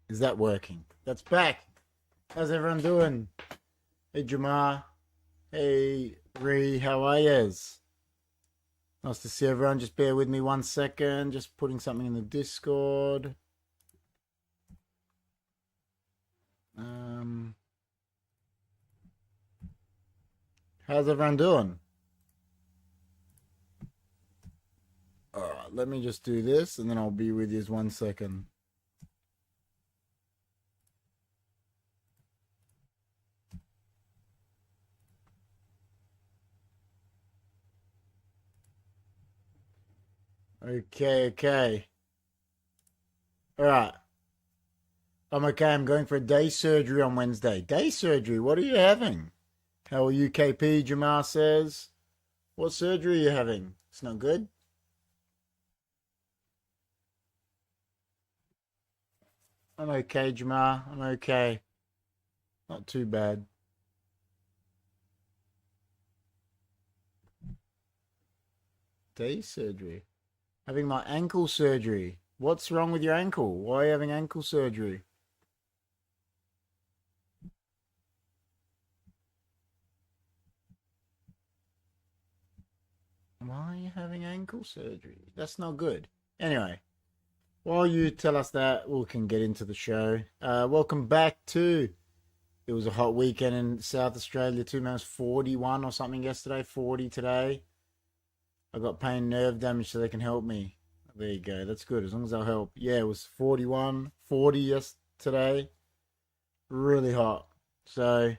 Is that working? That's back. How's everyone doing? Hey, Jamar. Hey, Ree. How are yous? Nice to see everyone. Just bear with me 1 second. Just putting something in the Discord. How's everyone doing? Alright, let me just do this and then I'll be with you 1 second. Okay. Alright. I'm okay. I'm going for a day surgery on Wednesday. Day surgery? What are you having? How are you, KP? Jamar says. What surgery are you having? It's not good. I'm okay, Jamar. I'm okay. Not too bad. Day surgery. Having my ankle surgery. What's wrong with your ankle? Why are you having ankle surgery? Why are you having ankle surgery? That's not good. Anyway, while you tell us that, we can get into the show. Welcome back to. It was a hot weekend in South Australia too, man. It was 41 or something yesterday, 40 today. I got pain nerve damage so they can help me. There you go. That's good. As long as they'll help. Yeah, it was 41, 40 yesterday. Really hot. So,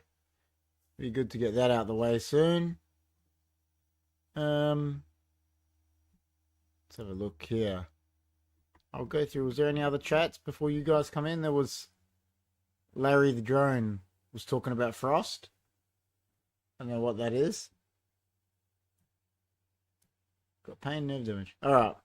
be good to get that out of the way soon. Let's have a look here. I'll go through. Was there any other chats before you guys come in? There was Larry the Drone was talking about Frost. I don't know what that is. Got pain nerve damage. All right.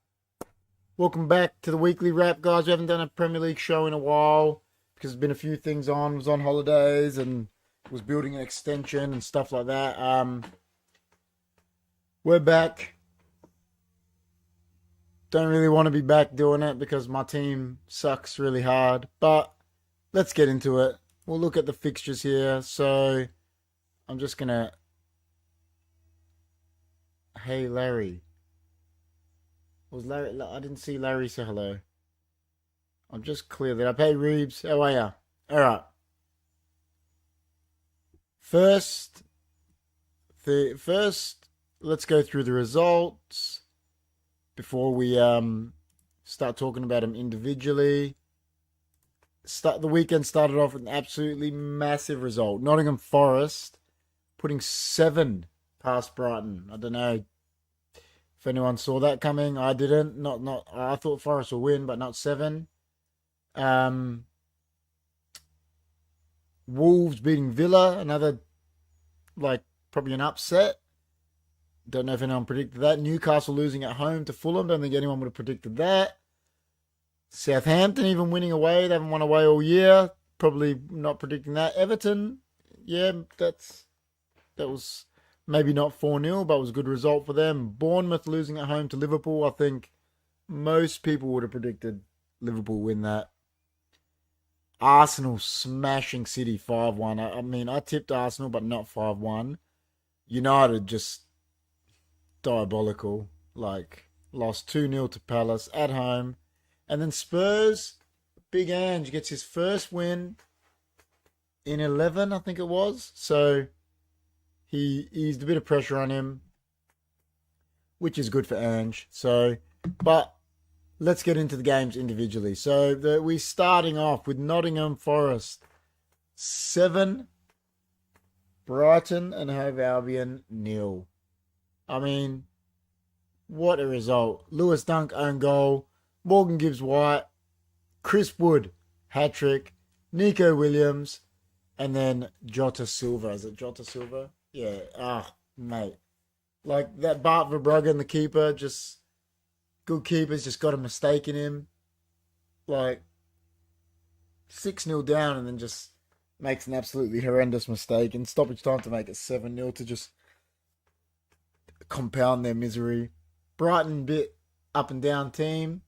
Welcome back to the weekly wrap, guys. We haven't done a Premier League show in a while because there's been a few things on. Was on holidays and was building an extension and stuff like that. We're back. Don't really want to be back doing it because my team sucks really hard. But let's get into it. We'll look at the fixtures here. So I'm just going to... Hey, Larry. Was Larry? I didn't see Larry say hello. I'll just clear that up. Hey, Reeves. How are ya? All right. First, let's go through the results before we start talking about them individually. The weekend started off with an absolutely massive result. Nottingham Forest putting 7 past Brighton. I don't know if anyone saw that coming. I didn't. Not. I thought Forest will win, but not 7. Wolves beating Villa, another probably an upset. Don't know if anyone predicted that. Newcastle losing at home to Fulham. Don't think anyone would have predicted that. Southampton even winning away. They haven't won away all year. Probably not predicting that. Everton, yeah, that was maybe not 4-0, but it was a good result for them. Bournemouth losing at home to Liverpool. I think most people would have predicted Liverpool win that. Arsenal smashing City 5-1. I mean, I tipped Arsenal, but not 5-1. United just diabolical. Lost 2-0 to Palace at home. And then Spurs, Big Ange gets his first win in 11, I think it was. So he eased a bit of pressure on him, which is good for Ange. But let's get into the games individually. So we're starting off with Nottingham Forest 7, Brighton and Hove Albion 0. I mean, what a result. Lewis Dunk own goal. Morgan Gibbs White. Chris Wood hat-trick. Nico Williams. And then Jota Silva. Is it Jota Silva? Yeah. Mate. That Bart Verbruggen, the keeper, just... Good keepers, just got a mistake in him. 6-0 down and then just makes an absolutely horrendous mistake. In stoppage time to make it 7-0 to just compound their misery. Brighton bit up and down team.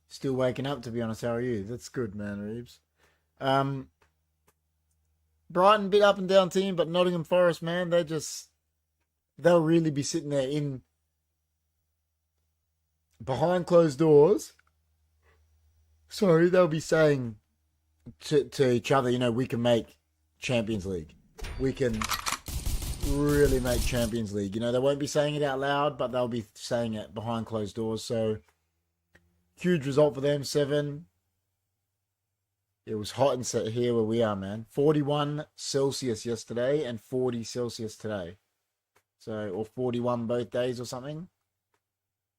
Still waking up, to be honest. How are you? That's good, man, Reeves. Um, Brighton, bit up and down team, but Nottingham Forest, man, they'll really be sitting there in behind closed doors. Sorry, they'll be saying to each other, we can make Champions League. We can really make Champions League. They won't be saying it out loud, but they'll be saying it behind closed doors. So, huge result for them, 7. It was hot and set here where we are, man. 41 Celsius yesterday and 40 Celsius today. So, or 41 both days or something.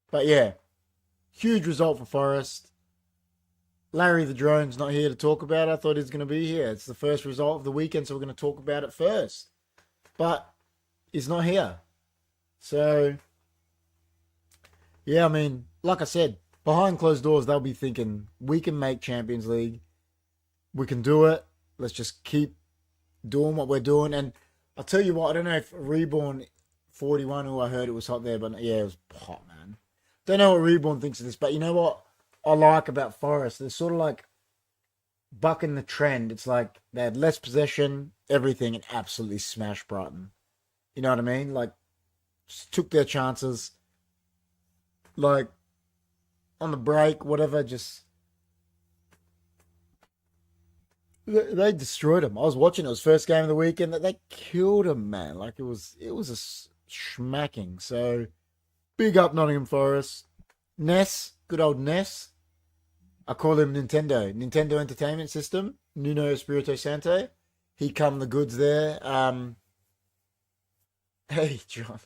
But yeah, huge result for Forest. Larry the Drone's not here to talk about it. I thought he was going to be here. It's the first result of the weekend, so we're going to talk about it first. But he's not here. So, yeah, I mean, like I said, behind closed doors, they'll be thinking, we can make Champions League. We can do it. Let's just keep doing what we're doing. And I'll tell you what, I don't know if Reborn 41, who I heard it was hot there, but yeah, it was hot, man. Don't know what Reborn thinks of this, but you know what I like about Forest? They're sort of like bucking the trend. It's like they had less possession, everything, and absolutely smashed Brighton. You know what I mean? Like, just took their chances. Like, on the break, whatever, just... They destroyed them. I was watching. It was first game of the weekend. That they killed them, man. Like, it was a smacking. So, big up Nottingham Forest. Ness, good old Ness. I call him Nintendo Entertainment System. Nuno Espirito Santo. He come the goods there. Hey, John.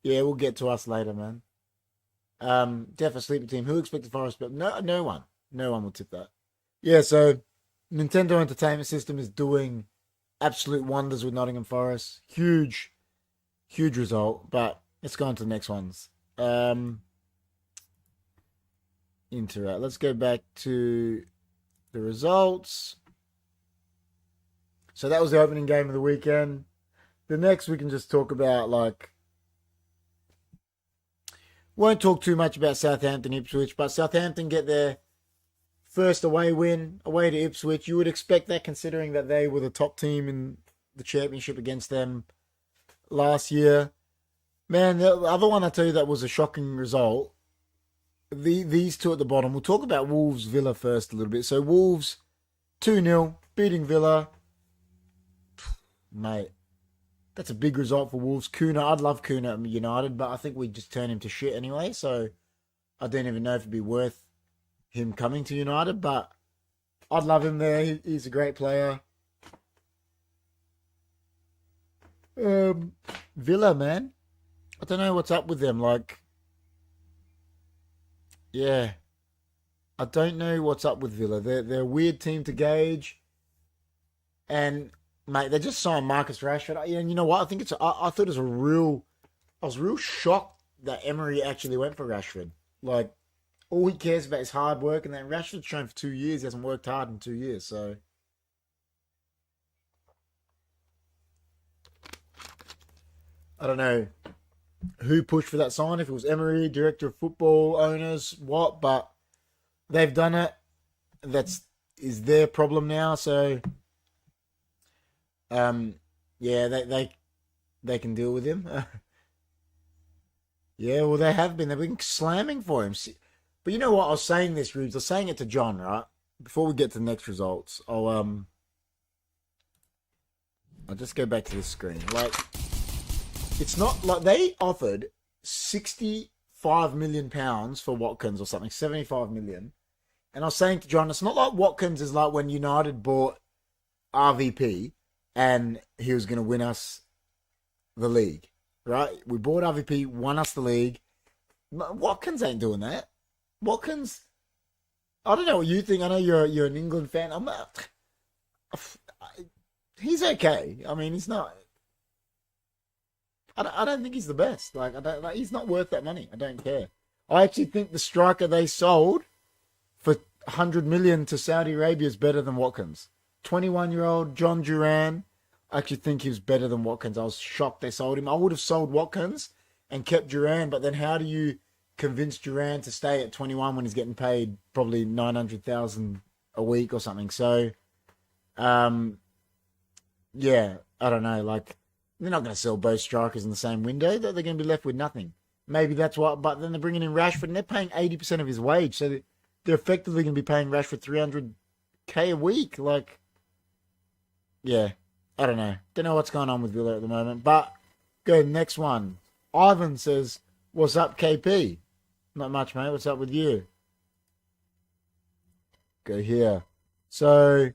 Yeah, we'll get to us later, man. Deaf a sleeper team. Who expected Forest? But no one. No one will tip that. Yeah, so Nintendo Entertainment System is doing absolute wonders with Nottingham Forest. Huge result. But let's go on to the next ones. Interact. Let's go back to the results. So that was the opening game of the weekend. The next we can just talk about, like, won't talk too much about Southampton, Ipswich, but Southampton get their first away win, away to Ipswich. You would expect that considering that they were the top team in the championship against them last year. Man, the other one I tell you that was a shocking result, these two at the bottom. We'll talk about Wolves Villa first a little bit. So Wolves 2-0, beating Villa. Mate, that's a big result for Wolves. Kuna, I'd love Kuna at United, but I think we'd just turn him to shit anyway. So I don't even know if it'd be worth him coming to United, but I'd love him there. He's a great player. Villa, man. I don't know what's up with them. Like, yeah. I don't know what's up with Villa. They're a weird team to gauge. And, mate, they just signed Marcus Rashford. And you know what? I think I thought it was I was real shocked that Emery actually went for Rashford. Like, all he cares about is hard work, and then Rashford's shown for 2 years. He hasn't worked hard in 2 years, so... I don't know who pushed for that sign, if it was Emery, director of football, owners, what, but they've done it. Is their problem now, so... yeah, they can deal with him. Yeah, well, they have been. They've been slamming for him. But you know what? I was saying this, Rubes. I was saying it to John, right? Before we get to the next results, I'll just go back to this screen. Like, it's not like they offered £65 million for Watkins or something, 75 million. And I was saying to John, it's not like Watkins is like when United bought RVP and he was going to win us the league, right? We bought RVP, won us the league. Watkins ain't doing that. Watkins, I don't know what you think. I know you're an England fan. I'm not. He's okay. I mean, he's not. I don't think he's the best. He's not worth that money. I don't care. I actually think the striker they sold for 100 million to Saudi Arabia is better than Watkins. 21-year-old John Duran. I actually think he was better than Watkins. I was shocked they sold him. I would have sold Watkins and kept Duran, but then how do you convinced Duran to stay at 21 when he's getting paid probably 900,000 a week or something. So, yeah, I don't know. Like, they're not going to sell both strikers in the same window. They're going to be left with nothing. Maybe that's what. But then they're bringing in Rashford, and they're paying 80% of his wage. So they're effectively going to be paying Rashford 300K a week. Like, yeah, I don't know. Don't know what's going on with Villa at the moment. But go to the next one. Ivan says, "What's up, KP?" Not much, mate. What's up with you? Go here. So,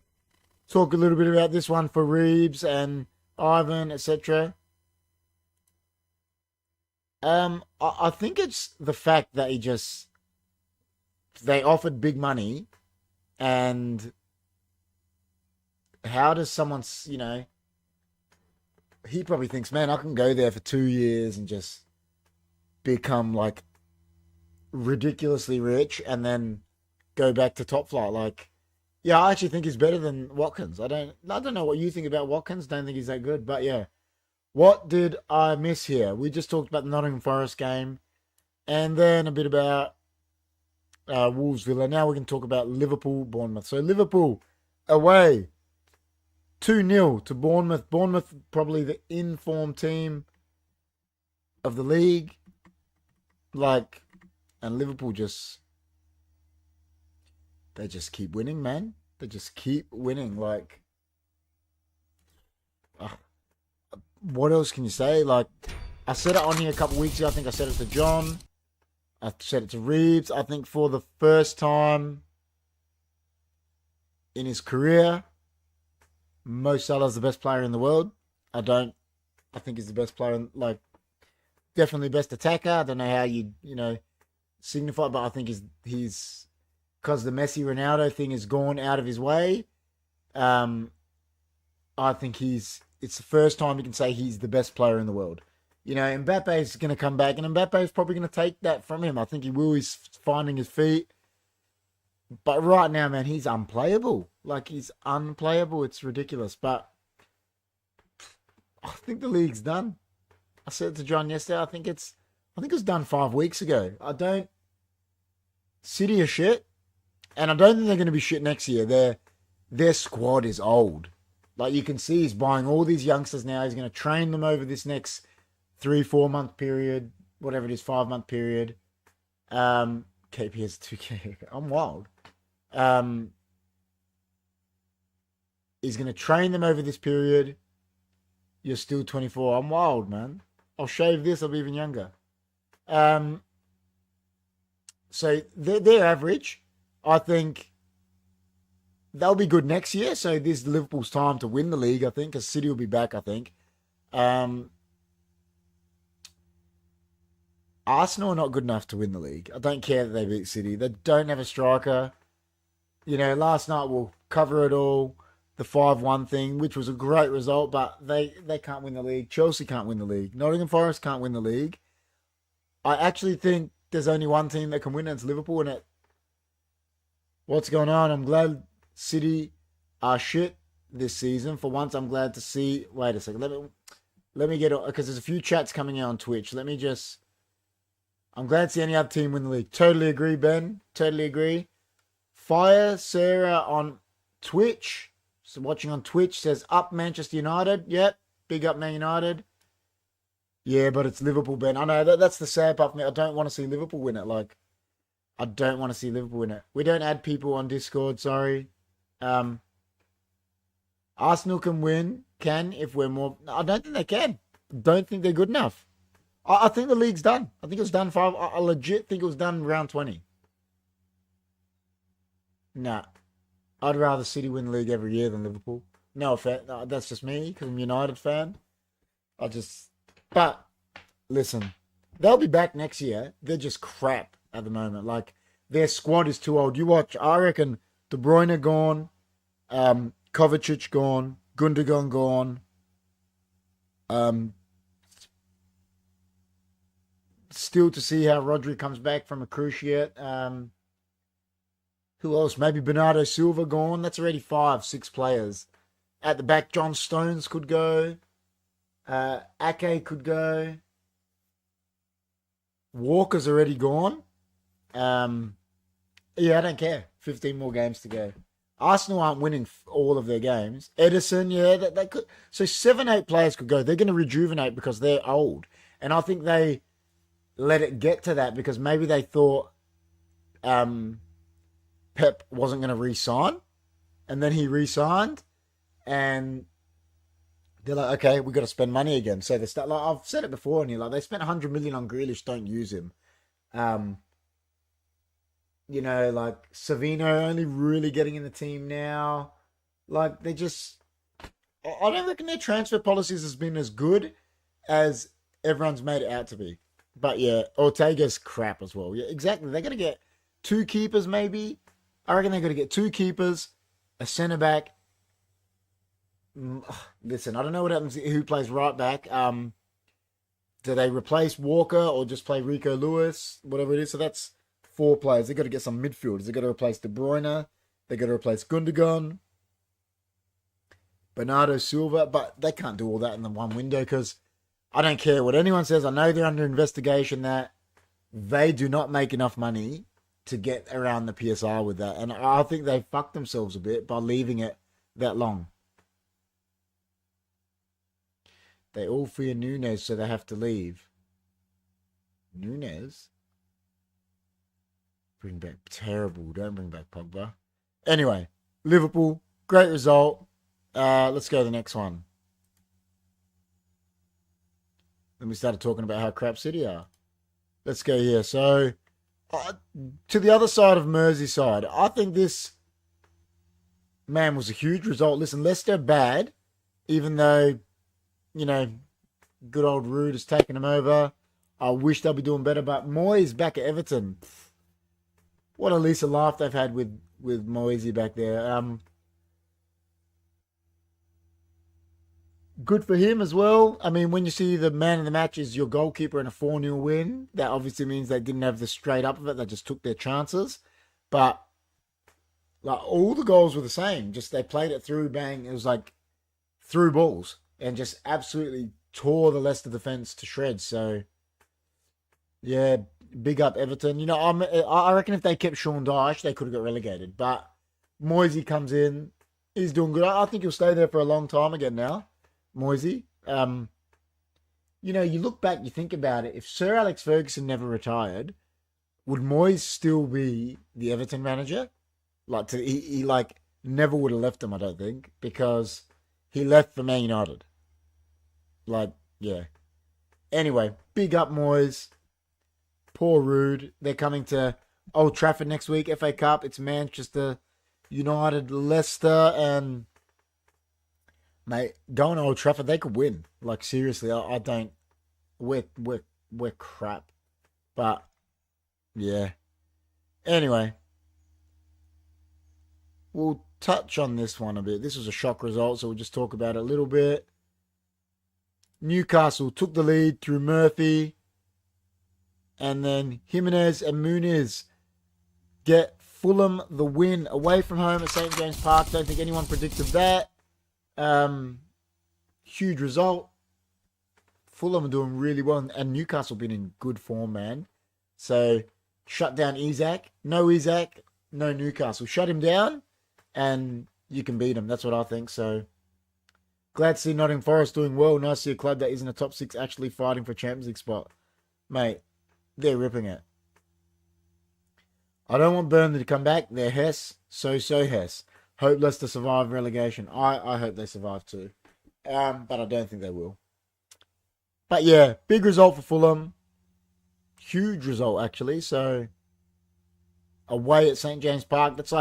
talk a little bit about this one for Reeves and Ivan, etc. I think it's the fact that they offered big money, and how does someone, he probably thinks, man, I can go there for 2 years and just become like ridiculously rich and then go back to top flight. Like, yeah, I actually think he's better than Watkins. I don't know what you think about Watkins. Don't think he's that good, but yeah. What did I miss here? We just talked about the Nottingham Forest game, and then a bit about Wolves Villa. Now we can talk about Liverpool Bournemouth. So Liverpool away 2-0 to Bournemouth. Bournemouth probably the in-form team of the league. And Liverpool they just keep winning, man. They just keep winning. What else can you say? Like, I said it on here a couple of weeks ago. I think I said it to John. I said it to Reeves. I think for the first time in his career, Mo Salah's the best player in the world. I think he's the best player, definitely best attacker. I don't know how you signify, but I think he's because the Messi Ronaldo thing has gone out of his way. I think it's the first time you can say he's the best player in the world. Mbappe's going to come back, and Mbappe's probably going to take that from him. I think he will. He's finding his feet. But right now, man, he's unplayable. He's unplayable. It's ridiculous. But I think the league's done. I said it to John yesterday. I think it was done 5 weeks ago. City are shit, and I don't think they're going to be shit next year. Their squad is old. You can see he's buying all these youngsters now. He's going to train them over this next 3-4 month period, whatever it is, 5-month period. KP has 2K. I'm wild. He's going to train them over this period. You're still 24. I'm wild, man. I'll shave this. I'll be even younger. So they're average. I think they'll be good next year. So this is Liverpool's time to win the league, I think, because City will be back, I think. Arsenal are not good enough to win the league. I don't care that they beat City. They don't have a striker. Last night we'll cover it all. The 5-1 thing, which was a great result, but they can't win the league. Chelsea can't win the league. Nottingham Forest can't win the league. I actually think there's only one team that can win, and it's Liverpool. And what's going on? I'm glad City are shit this season. For once, I'm glad to see. Wait a second. Let me get it, because there's a few chats coming out on Twitch. I'm glad to see any other team win the league. Totally agree, Ben. Totally agree. Fire Sarah on Twitch. So watching on Twitch says up Manchester United. Yep. Big up Man United. Yeah, but it's Liverpool, Ben. I know that's the sad part for me. I don't want to see Liverpool win it. I don't want to see Liverpool win it. We don't add people on Discord, sorry. Arsenal can win, if we're more... I don't think they can. Don't think they're good enough. I think the league's done. I think it was done 5. I legit think it was done round 20. Nah. I'd rather City win the league every year than Liverpool. No offense. No, that's just me, because I'm a United fan. But, listen. They'll be back next year. They're just crap at the moment. Their squad is too old. You watch, I reckon De Bruyne gone. Kovacic gone. Gundogan gone. Still to see how Rodri comes back from a cruciate. Who else? Maybe Bernardo Silva gone. That's already 5-6 players. At the back, John Stones could go. Ake could go. Walker's already gone. Yeah, I don't care. 15 more games to go. Arsenal aren't winning all of their games. Edison, yeah, that could. So 7, 8 players could go. They're going to rejuvenate because they're old. And I think they let it get to that because maybe they thought Pep wasn't going to re-sign. And then he re-signed. And they're like, okay, we've got to spend money again. So they start, like I've said it before, and you're like, they spent 100 million on Grealish, don't use him. Like Savino only really getting in the team now. Like they just, I don't reckon their transfer policies has been as good as everyone's made it out to be. But yeah, Ortega's crap as well. Yeah, exactly. They're gonna get 2 keepers maybe. I reckon they're gonna get 2 keepers, a centre back. Listen, I don't know what happens. Who plays right back? Do they replace Walker or just play Rico Lewis? Whatever it is. So that's 4 players. They got to get some midfielders. They got to replace De Bruyne. They got to replace Gundogan, Bernardo Silva. But they can't do all that in the one window because I don't care what anyone says. I know they're under investigation that they do not make enough money to get around the PSR with that. And I think they fucked themselves a bit by leaving it that long. They all fear Nunes, so they have to leave. Nunes? Bring back terrible. Don't bring back Pogba. Anyway, Liverpool, great result. Let's go to the next one. Then we started talking about how crap City are. Let's go here. So, to the other side of Merseyside, I think this, man, was a huge result. Listen, Leicester bad, even though, good old Rude has taken them over. I wish they'll be doing better, but Moyes back at Everton. What a lease of life they've had with Moisey back there. Good for him as well. I mean, when you see the man of the match is your goalkeeper in a 4-0 win, that obviously means they didn't have the straight up of it. They just took their chances. But like all the goals were the same. Just they played it through, bang. It was like through balls and just absolutely tore the Leicester defense to shreds. So, yeah, big up Everton. I reckon if they kept Sean Dyche, they could have got relegated. But Moisey comes in. He's doing good. I think he'll stay there for a long time again now. Moisey. You look back, you think about it. If Sir Alex Ferguson never retired, would Moyes still be the Everton manager? He never would have left him, I don't think, because he left for Man United. Yeah. Anyway, big up Moyes. Poor Rude. They're coming to Old Trafford next week, FA Cup. It's Manchester United, Leicester, and mate, going to Old Trafford, they could win. Seriously, I don't. We're crap. But yeah. Anyway, we'll touch on this one a bit. This was a shock result, so we'll just talk about it a little bit. Newcastle took the lead through Murphy. And then Jimenez and Muniz get Fulham the win away from home at St. James Park. Don't think anyone predicted that. Huge result. Fulham are doing really well. And Newcastle been in good form, man. So, shut down Isak. No Isak, no Newcastle. Shut him down and you can beat him. That's what I think. So, glad to see Nottingham Forest doing well. Nice to see a club that isn't a top 6 actually fighting for a Champions League spot. Mate, they're ripping it. I don't want Burnley to come back. They're Hess. So Hess. Hope Leicester survive relegation. I hope they survive too. But I don't think they will. But yeah, big result for Fulham. Huge result, actually. So, away at St. James Park. That's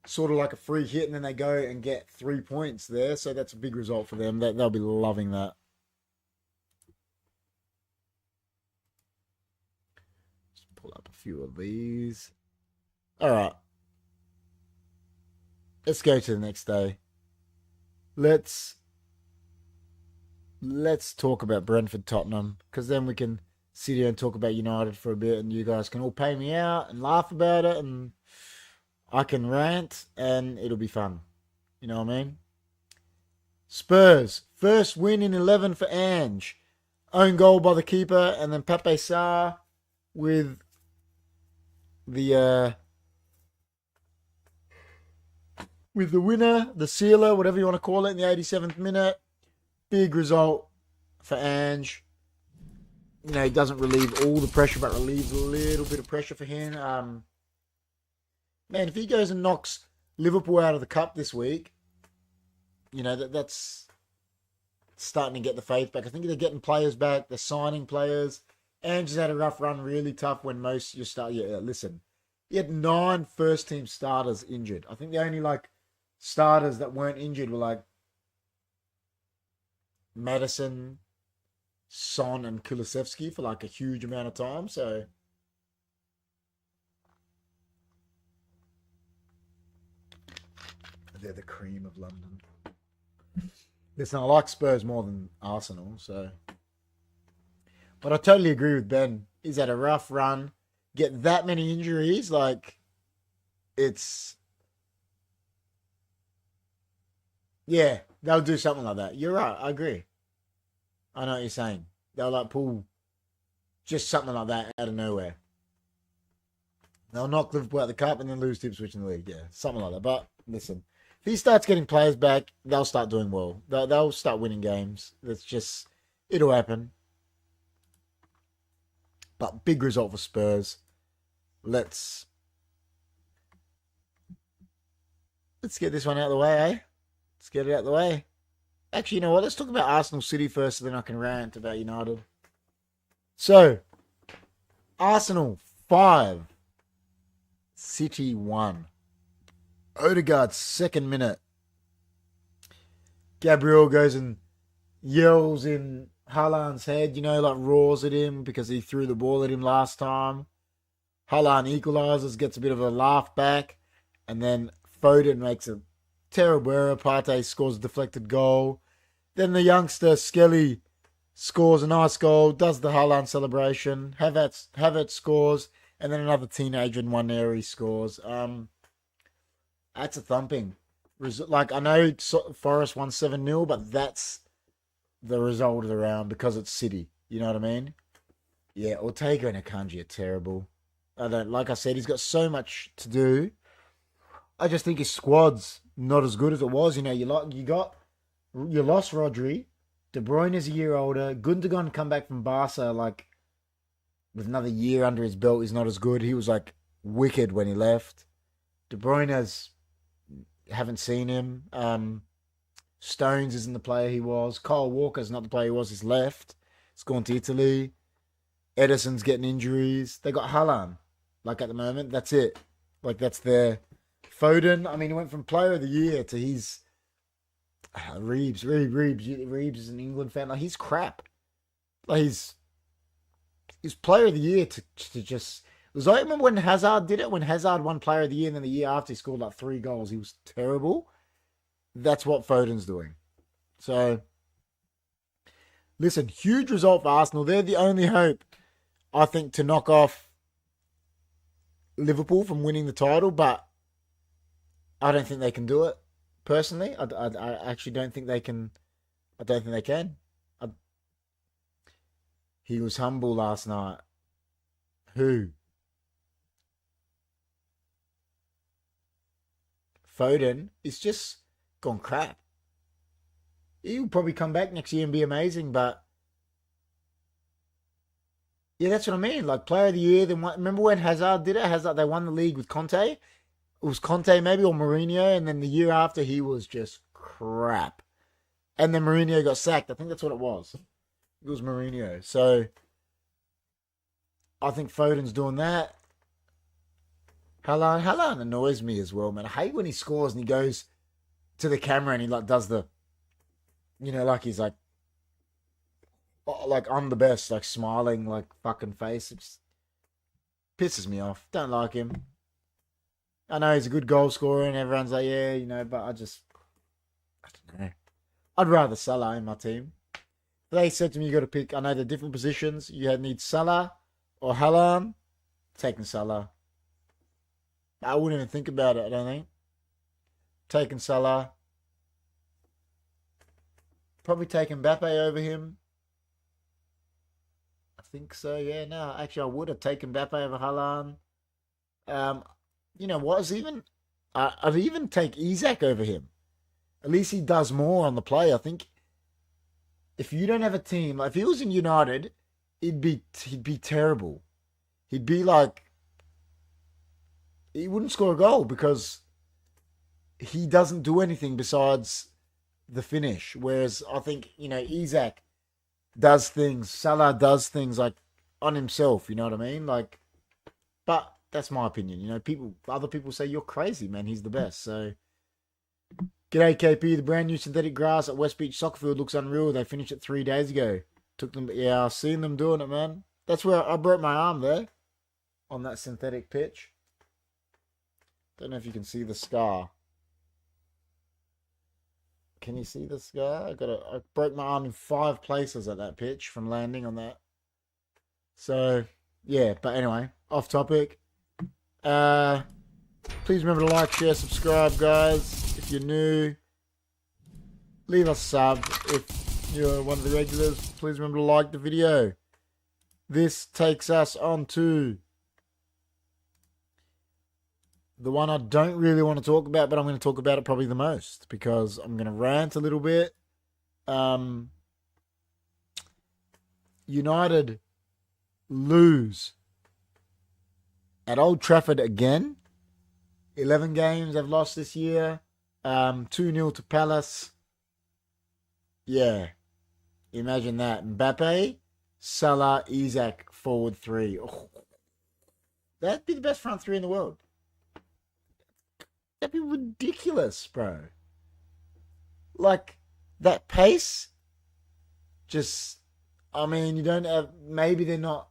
sort of like a free hit, and then they go and get 3 points there. So, that's a big result for them. They'll be loving that. Pull up a few of these. All right. Let's go to the next day. Let's talk about Brentford Tottenham, because then we can sit here and talk about United for a bit, and you guys can all pay me out and laugh about it, and I can rant, and it'll be fun. You know what I mean? Spurs, first win in 11 for Ange. Own goal by the keeper, and then Pepe Sarr with the winner, the sealer, whatever you want to call it, in the 87th minute. Big result for Ange. You know, he doesn't relieve all the pressure, but relieves a little bit of pressure for him. Man, if he goes and knocks Liverpool out of the cup this week, you know, that's starting to get the faith back. I think they're getting players back. They're signing players. Ange has had a rough run, really tough when most you start. Yeah, listen, he had 9 first-team starters injured. I think the only, starters that weren't injured were, Madison, Son, and Kulusevski for, a huge amount of time. So, they're the cream of London. Listen, I like Spurs more than Arsenal, so. But I totally agree with Ben. He's had a rough run. Get that many injuries, it's. Yeah, they'll do something like that. You're right, I agree. I know what you're saying. They'll, pull just something like that out of nowhere. They'll knock Liverpool out of the cup and then lose to Ipswich in the league. Yeah, something like that. But, listen. If he starts getting players back, they'll start doing well. They'll start winning games. It'll happen. But big result for Spurs. Let's get this one out of the way, eh? Let's get it out of the way. Actually, you know what? Let's talk about Arsenal City first, so then I can rant about United. So, Arsenal 5, City 1. Odegaard's 2nd minute. Gabriel goes and yells in Haaland's head, roars at him because he threw the ball at him last time. Haaland equalises, gets a bit of a laugh back, and then Foden makes a terrible error. Partey scores a deflected goal. Then the youngster Skelly scores a nice goal, does the Haaland celebration. Havertz scores, and then another teenager in Nwaneri scores. That's a thumping. I know Forest won 7-0, but that's the result of the round because it's City. You know what I mean? Yeah, Ortega and Akanji are terrible. Like I said, he's got so much to do. I just think his squad's not as good as it was. You lost Rodri. De Bruyne is a year older. Gundogan come back from Barca, with another year under his belt. He's not as good. He was, wicked when he left. De Bruyne's haven't seen him. Stones isn't the player he was. Kyle Walker's not the player he was. He's left. He's gone to Italy. Edison's getting injuries. They got Haaland. At the moment, that's it. That's their Foden. I mean, he went from player of the year to his Reeves is an England fan. He's crap. He's player of the year to just. It was remember when Hazard did it? When Hazard won player of the year, and then the year after he scored 3 goals. He was terrible. That's what Foden's doing. So, listen, huge result for Arsenal. They're the only hope, I think, to knock off Liverpool from winning the title, but I don't think they can do it. Personally, I actually don't think they can. I don't think they can. He was humble last night. Who? Foden is just gone crap. He'll probably come back next year and be amazing, but yeah, that's what I mean. Player of the year. Then remember when Hazard did it? They won the league with Conte. It was Conte maybe or Mourinho, and then the year after he was just crap. And then Mourinho got sacked. I think that's what it was. It was Mourinho. So I think Foden's doing that. Haaland annoys me as well, man. I hate when he scores and he goes to the camera and he does the, he's I'm the best, smiling, fucking face. It just pisses me off. Don't like him. I know he's a good goal scorer and everyone's yeah, but I don't know. I'd rather Salah in my team. They said to me, you got to pick. I know they're different positions. You need Salah or Haaland. Taking Salah. I wouldn't even think about it, I don't think. Taking Salah. Probably taking Mbappe over him. I think so. Yeah, no, actually, I would have taken Mbappe over Haaland. You know what? I'd even take Isak over him. At least he does more on the play. I think if you don't have a team, like if he was in United, he'd be terrible. He'd be like he wouldn't score a goal because he doesn't do anything besides the finish. Whereas I think, Isak does things, Salah does things like on himself, you know what I mean? Like, but that's my opinion. Other people say you're crazy, man. He's the best. So, g'day KP. The brand new synthetic grass at West Beach Soccer Field looks unreal. They finished it 3 days ago. I've seen them doing it, man. That's where I broke my arm there on that synthetic pitch. Don't know if you can see the scar. Can you see the scar? I broke my arm in 5 places at that pitch from landing on that. So, yeah, but anyway, off topic. Please remember to like, share, subscribe, guys. If you're new, leave us a sub. If you're one of the regulars, please remember to like the video. This takes us on to the one I don't really want to talk about, but I'm going to talk about it probably the most because I'm going to rant a little bit. United lose at Old Trafford again. 11 games they've lost this year. 2-0 to Palace. Yeah. Imagine that. Mbappe, Salah, Isak, forward 3. Oh. That'd be the best front 3 in the world. That'd be ridiculous, bro. Like, that pace, you don't have, maybe they're not,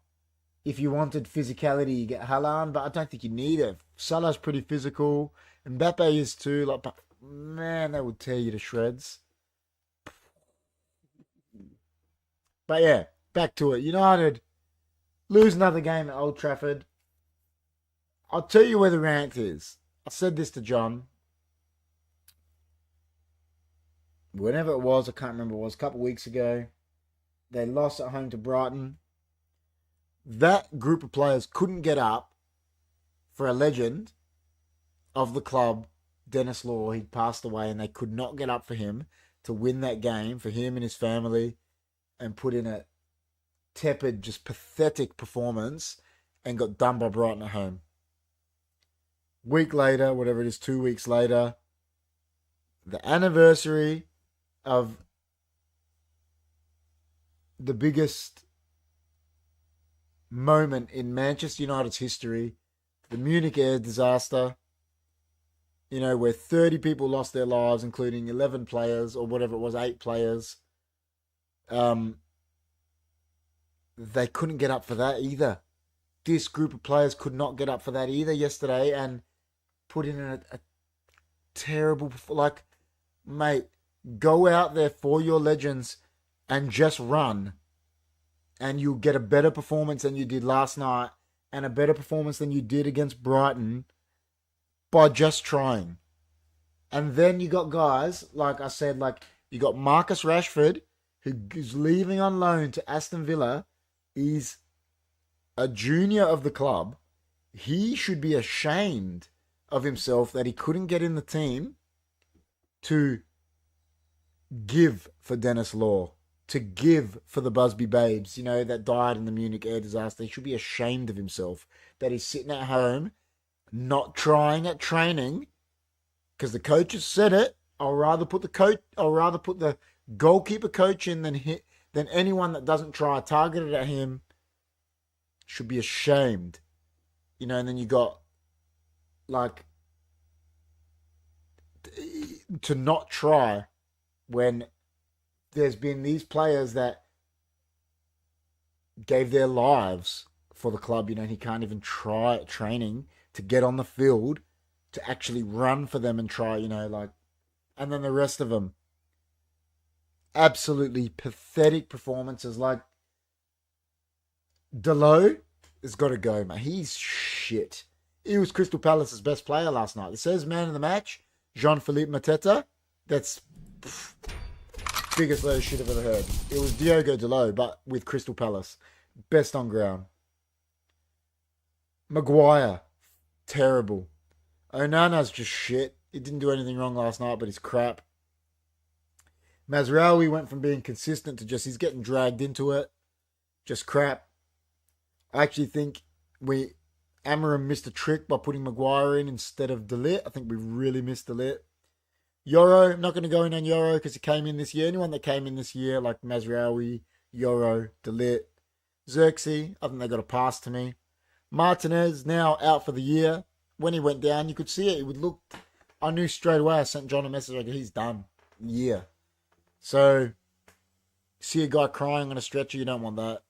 if you wanted physicality, you get Haaland, but I don't think you need it. Salah's pretty physical. Mbappe is too. Like, but man, that would tear you to shreds. But yeah, back to it. United lose another game at Old Trafford. I'll tell you where the rant is. I said this to John. Whenever it was, I can't remember, it was a couple of weeks ago. They lost at home to Brighton. That group of players couldn't get up for a legend of the club, Dennis Law. He'd passed away and they could not get up for him to win that game for him and his family and put in a tepid, just pathetic performance and got done by Brighton at home. Week later, whatever it is, 2 weeks later, the anniversary of the biggest moment in Manchester United's history, the Munich air disaster, where 30 people lost their lives, including 11 players, or whatever it was, 8 players. They couldn't get up for that either. This group of players could not get up for that either yesterday and put in a terrible, mate, go out there for your legends and just run. And you'll get a better performance than you did last night and a better performance than you did against Brighton by just trying. And then you got guys, like I said, you got Marcus Rashford, who's leaving on loan to Aston Villa. He's a junior of the club. He should be ashamed of himself that he couldn't get in the team to give for Dennis Law, to give for the Busby Babes, that died in the Munich air disaster. He should be ashamed of himself that he's sitting at home, not trying at training, because the coach has said it. I'll rather put the goalkeeper coach in than anyone that doesn't try targeted at him. Should be ashamed, and then you got to not try when there's been these players that gave their lives for the club, and he can't even try at training to get on the field to actually run for them and try, and then the rest of them, absolutely pathetic performances. Delot has got to go, man. He's shit. He was Crystal Palace's best player last night. It says man of the match, Jean-Philippe Mateta. That's biggest load of shit I've ever heard. It was Diogo Dalot, but with Crystal Palace. best on ground. Maguire, terrible. Onana's just shit. He didn't do anything wrong last night, but he's crap. Mazraoui went from being consistent to just, he's getting dragged into it. Just crap. I actually think Amarim missed a trick by putting Maguire in instead of De Ligt. I think we really missed De Ligt. Yoro, not going to go in on Yoro because he came in this year. Anyone that came in this year, like Mazraoui, Yoro, De Ligt, Xerxes, I think they got a pass to me. Martinez, now out for the year. When he went down, you could see it. It would look, I knew straight away. I sent John a message like, he's done. Yeah. So, see a guy crying on a stretcher, you don't want that.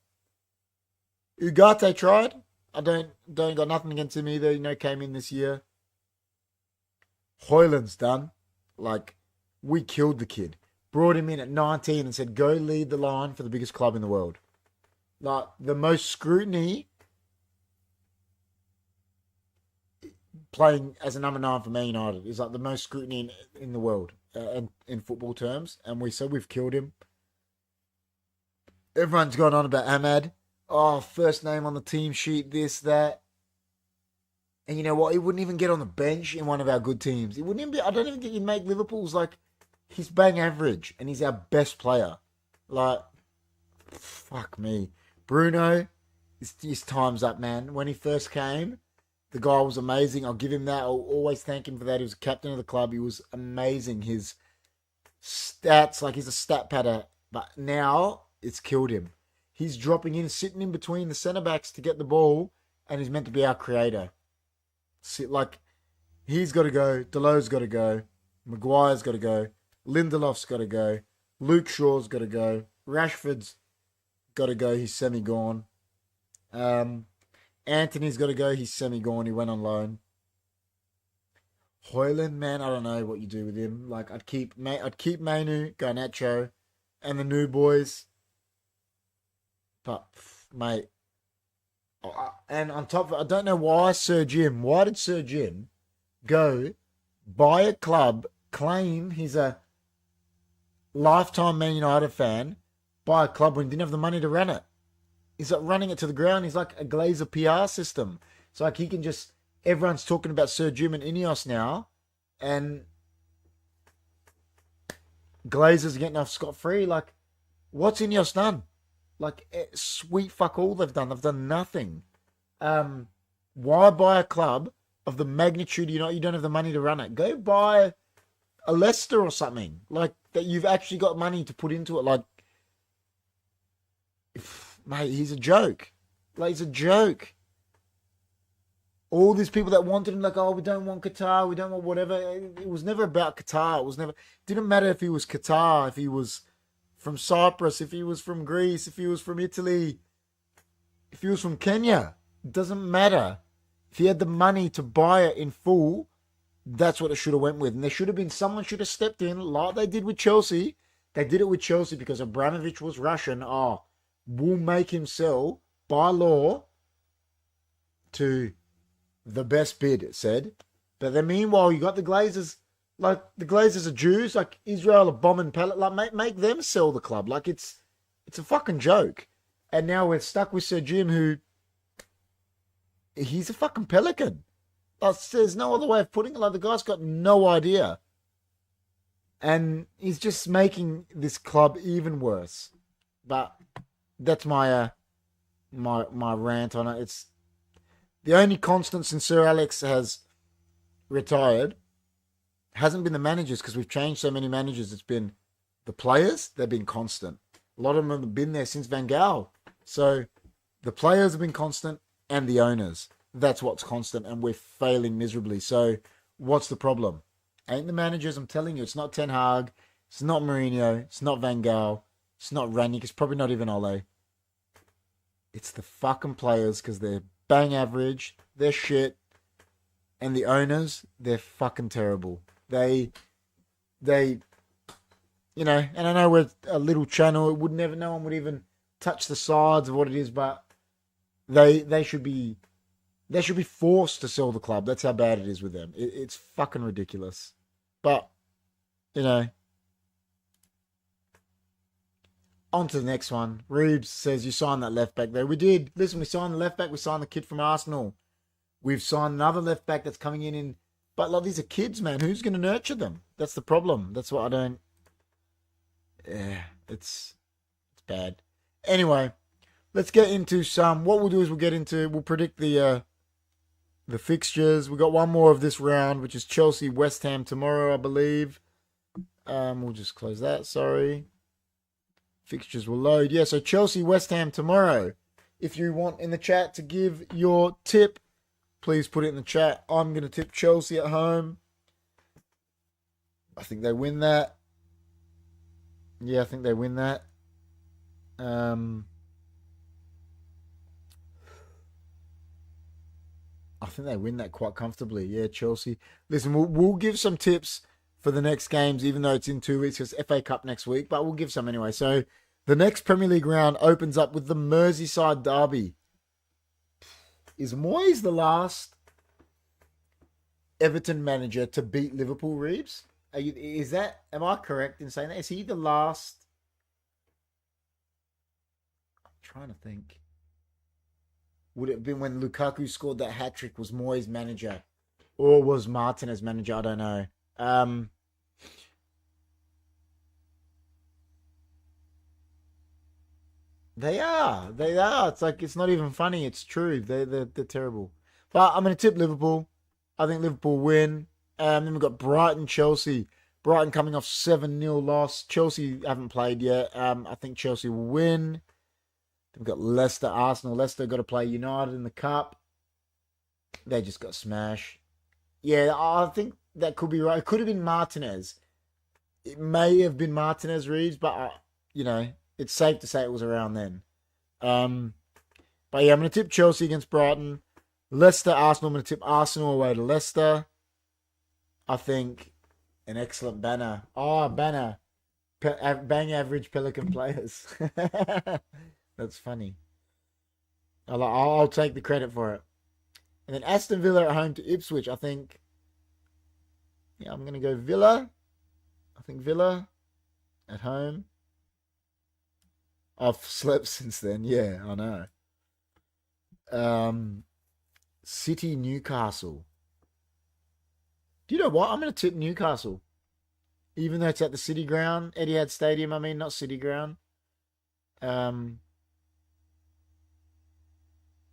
Ugarte tried. I don't got nothing against him either. You know, came in this year. Hoyland's done. Like, we killed the kid. Brought him in at 19 and said, go lead the line for the biggest club in the world. Like, the most scrutiny playing as a number 9 for Man United is like the most scrutiny in the world in football terms. And we said we've killed him. Everyone's gone on about Ahmad. Oh, first name on the team sheet, this, that. And you know what? He wouldn't even get on the bench in one of our good teams. He wouldn't even be, I don't even think you'd make Liverpool's like, he's bang average and he's our best player. Like, fuck me. Bruno, his time's up, man. When he first came, the guy was amazing. I'll give him that. I'll always thank him for that. He was captain of the club. He was amazing. His stats, like he's a stat padder. But now it's killed him. He's dropping in, sitting in between the centre-backs to get the ball, and he's meant to be our creator. Like, he's got to go. Deleu's got to go. Maguire's got to go. Lindelof's got to go. Luke Shaw's got to go. Rashford's got to go. He's semi-gone. Anthony's got to go. He's semi-gone. He went on loan. Hoyland, man, I don't know what you do with him. Like, I'd keep Mainu, Garnacho, and the new boys. But, mate, and on top of it, I don't know why why did Sir Jim go buy a club, claim he's a lifetime Man United fan, buy a club when he didn't have the money to run it? He's like running it to the ground. He's like a Glazer PR system. It's like he can just, everyone's talking about Sir Jim and Ineos now, and Glazers are getting off scot-free. Like, what's Ineos done? Like, sweet fuck all they've done. They've done nothing. Why buy a club of the magnitude, you don't have the money to run it? Go buy a Leicester or something. Like, that you've actually got money to put into it. Like, mate, he's a joke. Like, he's a joke. All these people that wanted him, like, oh, we don't want Qatar, we don't want whatever. It was never about Qatar. It was never, didn't matter if he was Qatar, if he was from Cyprus, if he was from Greece, if he was from Italy, if he was from Kenya. It doesn't matter. If he had the money to buy it in full, that's what it should have went with. And there should have been, someone should have stepped in like they did with Chelsea. They did it with Chelsea because Abramovich was Russian. Oh, we'll make him sell by law to the best bid, it said. But then meanwhile, you got the Glazers. Like, the Glazers are Jews. Like, Israel are bombing Palestine. Like, make them sell the club. Like, it's a fucking joke. And now we're stuck with Sir Jim, who, he's a fucking pelican. Like, there's no other way of putting it. Like, the guy's got no idea. And he's just making this club even worse. But that's my rant on it. It's the only constant since Sir Alex has retired hasn't been the managers, because we've changed so many managers. It's been the players. They've been constant. A lot of them have been there since Van Gaal. So the players have been constant and the owners. That's what's constant, and we're failing miserably. So what's the problem? Ain't the managers. I'm telling you, it's not Ten Hag. It's not Mourinho. It's not Van Gaal. It's not Ranić. It's probably not even Ole. It's the fucking players, because they're bang average. They're shit. And the owners, they're fucking terrible. They, you know, and I know we're a little channel. No one would even touch the sides of what it is, but they should be forced to sell the club. That's how bad it is with them. It's fucking ridiculous. But, you know, On to the next one. Reeves says you signed that left back there. We did. Listen, we signed the left back. We signed the kid from Arsenal. We've signed another left back that's coming in. But like, these are kids, man. Who's going to nurture them? That's the problem. That's what I don't. Yeah, it's bad. Anyway, let's get into some. What we'll do is we'll predict the fixtures. We got one more of this round, which is Chelsea West Ham tomorrow, I believe. We'll just close that. Sorry. Fixtures will load. Yeah, so Chelsea West Ham tomorrow. If you want in the chat to give your tip, please put it in the chat. I'm going to tip Chelsea at home. I think they win that. Yeah, I think they win that. I think they win that quite comfortably. Yeah, Chelsea. Listen, we'll give some tips for the next games, even though it's in 2 weeks, because FA Cup next week, but we'll give some anyway. So the next Premier League round opens up with the Merseyside derby. Is Moyes the last Everton manager to beat Liverpool, Reeves? Am I correct in saying that? Is he the last? I'm trying to think. Would it have been when Lukaku scored that hat-trick? Was Moyes manager? Or was Martinez manager? I don't know. They are. It's like, it's not even funny. It's true. They're terrible. But I'm going to tip Liverpool. I think Liverpool win. Then we've got Brighton, Chelsea. Brighton coming off 7-0 loss. Chelsea haven't played yet. I think Chelsea will win. Then we've got Leicester, Arsenal. Leicester got to play United in the Cup. They just got smashed. Yeah, I think that could be right. It could have been Martinez. It may have been Martinez, Reeves, but, it's safe to say it was around then. But yeah, I'm going to tip Chelsea against Brighton. Leicester, Arsenal. I'm going to tip Arsenal away to Leicester. I think an excellent banner. Oh, banner. Bang average Pelican players. That's funny. I'll take the credit for it. And then Aston Villa at home to Ipswich. I think. Yeah, I'm going to go Villa. I think Villa at home. I've slept since then. Yeah, I know. City, Newcastle. Do you know what? I'm going to tip Newcastle. Even though it's at the City Ground. Etihad Stadium, not City Ground. I'm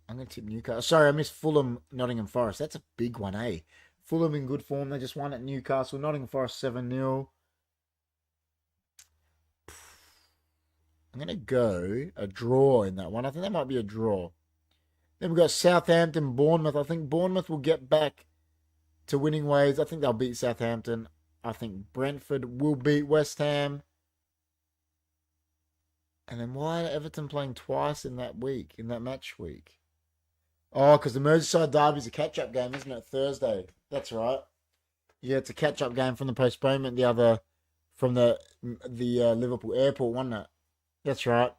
going to tip Newcastle. Sorry, I missed Fulham, Nottingham Forest. That's a big one, eh? Fulham in good form. They just won at Newcastle. Nottingham Forest 7-0. I'm going to go a draw in that one. I think that might be a draw. Then we've got Southampton, Bournemouth. I think Bournemouth will get back to winning ways. I think they'll beat Southampton. I think Brentford will beat West Ham. And then why are Everton playing twice in that match week? Oh, because the Merseyside derby is a catch-up game, isn't it? Thursday. That's right. Yeah, it's a catch-up game from the postponement from the Liverpool airport, wasn't it? That's right.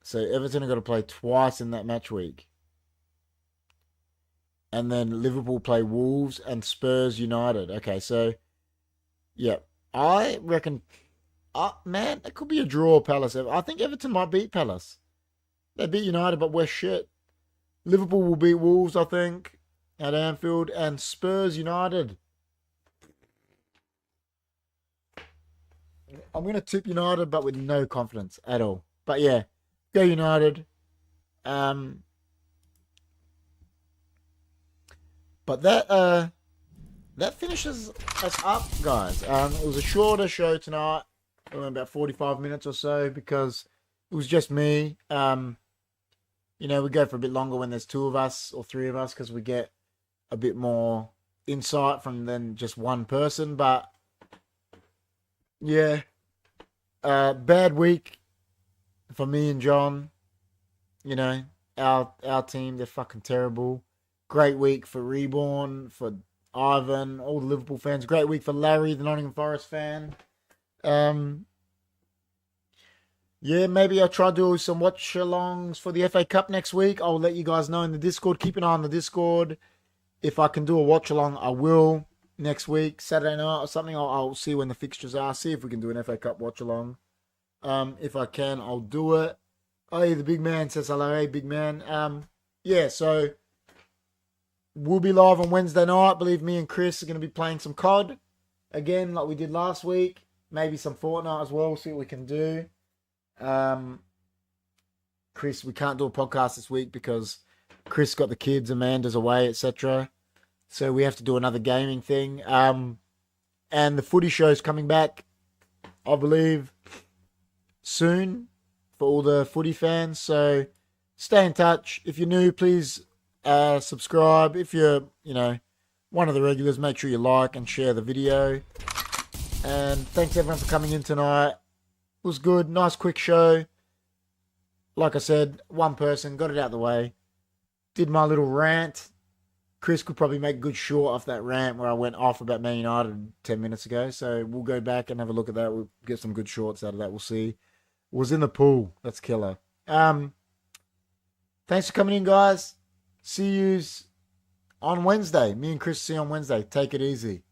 So Everton have got to play twice in that match week. And then Liverpool play Wolves and Spurs United. Okay, so, yeah. I reckon, man, it could be a draw, Palace. I think Everton might beat Palace. They beat United, but we're shit. Liverpool will beat Wolves, I think, at Anfield. And Spurs United. I'm going to tip United, but with no confidence at all. But yeah, go United. But that finishes us up, guys. It was a shorter show tonight. It went about 45 minutes or so because it was just me. We go for a bit longer when there's two of us or three of us because we get a bit more insight from than just one person. But yeah, bad week for me and John. Our team, they're fucking terrible. Great week for Reborn, for Ivan, all the Liverpool fans. Great week for Larry, the Nottingham Forest fan. Yeah, maybe I'll try to do some watch-alongs for the FA Cup next week. I'll let you guys know in the Discord. Keep an eye on the Discord. If I can do a watch-along, I will next week, Saturday night or something. I'll see when the fixtures are. See if we can do an FA Cup watch-along. If I can, I'll do it. Oh, yeah, the big man says hello. Hey, big man. Yeah, so we'll be live on Wednesday night. I believe me and Chris are going to be playing some COD again, like we did last week. Maybe some Fortnite as well. We'll see what we can do. Chris, we can't do a podcast this week because Chris got the kids, Amanda's away, etc. So we have to do another gaming thing. And the footy show's coming back, I believe, soon for all the footy fans. So stay in touch. If you're new, please subscribe. If you're, one of the regulars, make sure you like and share the video. And thanks everyone for coming in tonight. It was good. Nice quick show. Like I said, one person, got it out of the way. Did my little rant. Chris could probably make a good short off that rant where I went off about Man United 10 minutes ago. So we'll go back and have a look at that. We'll get some good shorts out of that. We'll see. Was in the pool. That's killer. Thanks for coming in, guys. See yous on Wednesday. Me and Chris see you on Wednesday. Take it easy.